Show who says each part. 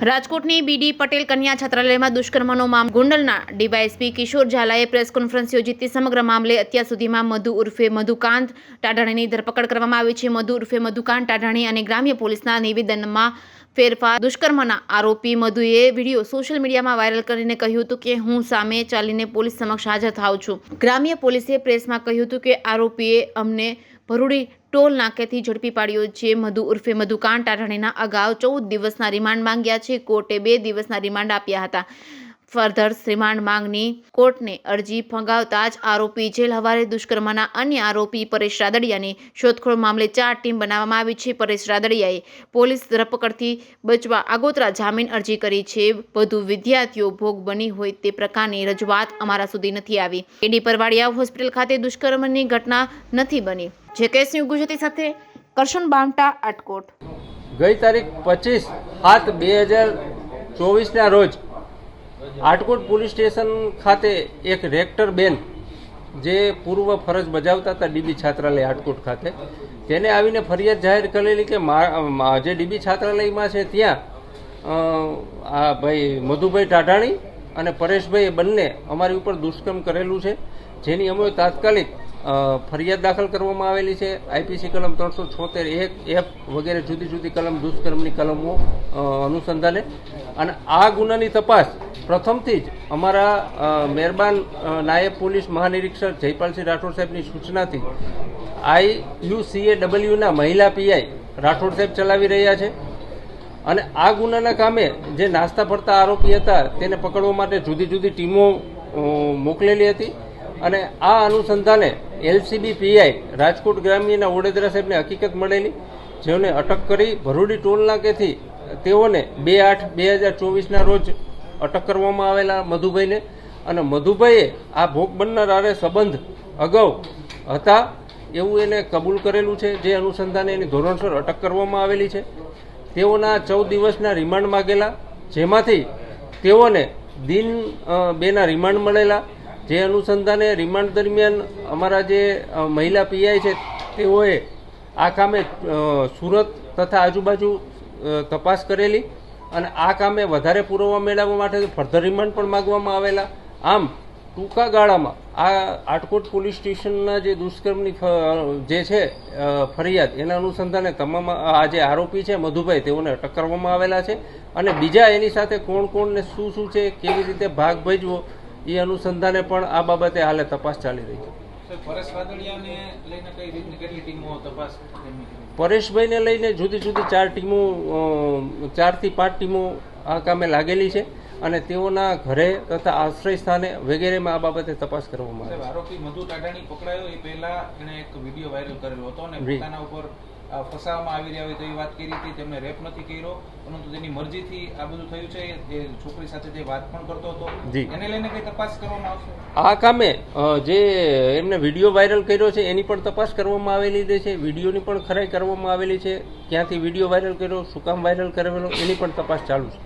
Speaker 1: રાજકોટની બીડી પટેલ કન્યા છાત્રાલયમાં દુષ્કર્મનો મામલો ગોંડલના ડીવાયએસપી કિશોર ઝાલાએ પ્રેસ કોન્ફરન્સ યોજી તે સમગ્ર મામલે અત્યાર સુધીમાં મધુ ઉર્ફે મધુકાંત ટાઢાણીની ધરપકડ કરવામાં આવી છે. મધુ ઉર્ફે મધુકાંત ટાઢાણી અને ગ્રામ્ય પોલીસના નિવેદનમાં ફેરફાર. દુષ્કર્મના આરોપી મધુએ વિડીયો સોશિયલ મીડિયામાં વાયરલ કરીને કહ્યું હતું કે હું સામે ચાલીને પોલીસ સમક્ષ હાજર થાઉં છું. ગ્રામ્ય પોલીસે પ્રેસમાં કહ્યું હતું કે આરોપીએ અમને ભરૂડી ટોલ નાકેથી ઝડપી પાડ્યો છે. મધુ ઉર્ફે મધુકાંત ટાઢાણીના અગાઉ 14 દિવસના રિમાન્ડ માંગ્યા છે. કોર્ટે 2 દિવસના રિમાન્ડ આપ્યા હતા. ફર્ધર રિમાન્ડ માંગની કોર્ટને અરજી ફગાવતા જ આરોપી જેલ હવાલે. દુષ્કર્મના અન્ય આરોપી પરેશ રાદડિયાની શોધખોળ મામલે 4 ટીમ બનાવવામાં આવી છે. પરેશ રાદડિયાએ પોલીસ ધરપકડથી બચવા આગોતરા જામીન અરજી કરી છે. વધુ વિદ્યાર્થીઓ ભોગ બની હોય તે પ્રકારની રજૂઆત અમારા સુધી નથી આવી. એડી પરવાડિયા હોસ્પિટલ ખાતે દુષ્કર્મની ઘટના નથી બની. જે કેસની ગુજરાતી સાથે કરશન બામટા, આટકોટ.
Speaker 2: ગઈ તારીખ 25/7/2024ના રોજ આટકોટ પોલીસ સ્ટેશન ખાતે એક રેક્ટર બેન જે પૂર્વ ફરજ બજાવતા હતા ડીબી છાત્રાલય આટકોટ ખાતે, તેને આવીને ફરિયાદ જાહેર કરેલી કે જે ડીબી છાત્રાલયમાં છે ત્યાં આ ભાઈ મધુભાઈ ટાઢાણી અને પરેશભાઈ બંને અમારી ઉપર દુષ્કર્મ કરેલું છે, જેની અમે તાત્કાલિક ફરિયાદ દાખલ કરવામાં આવેલી છે. આઈપીસી કલમ 376(1) વગેરે જુદી જુદી કલમ દુષ્કર્મની કલમો અનુસંધાને અને આ ગુનાની તપાસ પ્રથમથી જ અમારા મહેરબાન નાયબ પોલીસ મહાનિરીક્ષક જયપાલસિંહ રાઠોડ સાહેબની સૂચનાથી IUCAWના મહિલા પીઆઈ રાઠોડ સાહેબ ચલાવી રહ્યા છે. અને આ ગુનાના કામે જે નાસ્તા ફરતા આરોપી હતા તેને પકડવા માટે જુદી જુદી ટીમો મોકલેલી હતી. અને આ અનુસંધાને LCB પીઆઈ રાજકોટ ગ્રામ્યના ઓડેદરા સાહેબને હકીકત મળેલી, જેઓને અટક કરી ભરૂડી ટોલ નાકેથી તેઓને 2/8/2024ના રોજ અટક કરવામાં આવેલા મધુભાઈને. અને મધુભાઈએ આ ભોગ બનનાર આરે સંબંધ અગાઉ હતા એવું એને કબૂલ કરેલું છે, જે અનુસંધાને એની ધોરણસર અટક કરવામાં આવેલી છે. તેઓના 14 દિવસના રિમાન્ડ માગેલા, જેમાંથી તેઓને દિન 2ના રિમાન્ડ મળેલા. જે અનુસંધાને રિમાન્ડ દરમિયાન અમારા જે મહિલા પીઆઈ છે તેઓએ આ કામે સુરત તથા આજુબાજુ તપાસ કરેલી અને આ કામે વધારે પુરાવા મેળવવા માટે ફર્ધર રિમાન્ડ પણ માગવામાં આવેલા. આમ ટૂંકા ગાળામાં આ આટકોટ પોલીસ સ્ટેશનના જે દુષ્કર્મની જે છે ફરિયાદ, એના અનુસંધાને તમામ આ જે આરોપી છે મધુભાઈ તેઓને અટક કરવામાં આવેલા છે. અને બીજા એની સાથે કોણ કોણ ને શું છે, કેવી રીતે ભાગ ભજવો એ અનુસંધાને પણ આ બાબતે હાલે તપાસ ચાલી રહી છે. પરેશભાઈને લઈને જુદી જુદી 4 ટીમો 4 થી 5 ટીમો આ કામે લાગેલી છે અને તેઓના ઘરે તથા આશ્રય સ્થાને વગેરેમાં આ બાબતે તપાસ કરવામાં આવે છે.
Speaker 3: આરોપી મધુ ટાઢાણી પકડાયો એ પહેલા એણે એક વિડીયો વાયરલ કરેલો હતો અને પોતાના ઉપર ફસાવવામાં આવી રહ્યા હોય તો એ વાત કરી હતી. તેમને રેપ નથી કર્યો, પરંતુ તેની મરજીથી આ બધું થયું છે. એ છોકરી સાથે જે વાત પણ કરતો હતો, એને લઈને કઈ તપાસ કરવામાં આવશે?
Speaker 2: આ કામે જે એમને વિડીયો વાયરલ કર્યો છે એની પણ તપાસ કરવામાં આવેલી છે. વિડીયોની પણ ખરાઈ કરવામાં આવેલી છે. ક્યાંથી વિડીયો વાયરલ કર્યો, શું કામ વાયરલ કરેલો, એની પણ તપાસ ચાલુ છે.